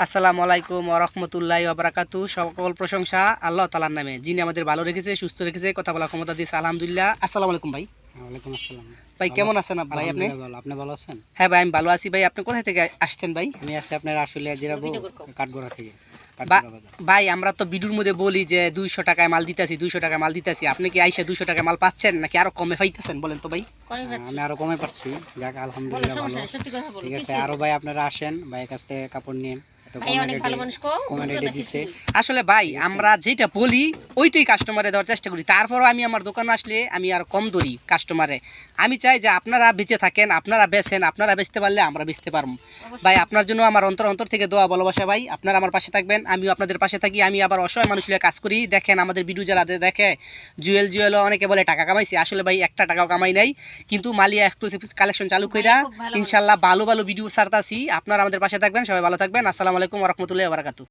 আসসালামু আলাইকুম ওয়া রাহমাতুল্লাহি ওয়া বারাকাতুহু। সকল প্রশংসা আল্লাহ তাআলার নামে, যিনি আমাদের ভালো রেখেছে, সুস্থ রেখেছে, কথা বলার ক্ষমতা দিয়েছে। আলহামদুলিল্লাহ। আসসালামু আলাইকুম ভাই। ওয়ালাইকুম আসসালাম। ভাই ভালো কেমন আছেন? আছেন ভাই? আপনি? আলহামদুলিল্লাহ ভালো। আপনি ভালো আছেন? হ্যাঁ ভাই, আমি ভালো আছি। ভাই আপনি কোথা থেকে আসছেন ভাই? আমি আছি আপনার আশুলিয়া জিরাবো কাঠগড়া থেকে। বা- কাঠগড়া বাজার। ভাই আমরা তো ভিডিওর মধ্যে বলি যে 200 টাকায় মাল দিতেছি, 200 টাকায় মাল দিতেছি। আপনি কি আইসা 200 টাকায় মাল পাচ্ছেন নাকি আরো কমে পাইতেছেন বলেন তো ভাই? আমি আরো কমে পাচ্ছি। যাক আলহামদুলিল্লাহ ভালো। ঠিক আছে, আরো ভাই আপনারা আসেন, ভাইয়ের কাছ থেকে কাপড় নিন। কমেন্ট দিছে। আসলে ভাই আমরা যেটা বলি ওইটাই কাস্টমারে দেওয়ার চেষ্টা করি। তারপরও আমি আমার দোকানে আসলে আমি আর কম ধরি কাস্টমারে। আমি চাই যে আপনারা বেঁচে থাকেন, আপনারা বেচেন, আপনারা বেচতে পারলে আমরা বেচতে পারবো। ভাই আপনার জন্য আমার অন্তর অন্তর থেকে দোয়া ভালোবাসা ভাই। আপনারা আমার পাশে থাকবেন, আমিও আপনাদের পাশে থাকি। আমি আবার অসহায় মানুষের কাজ করি। দেখেন আমাদের ভিডিও যারা দেখে, জুয়েলও অনেকে বলে টাকা কামাইছি। আসলে ভাই একটা টাকাও কামাই নাই, কিন্তু মালিয়া এক্সক্লুসিভ কালেকশন চালু কইরা ইনশাল্লাহ ভালো ভালো ভিডিও ছাড়তাছি। আপনারা আমাদের পাশে থাকবেন, সবাই ভালো থাকবেন। আসসালামু আলাইকুম ওয়া রাহমাতুল্লাহি ওয়া বারাকাতুহু।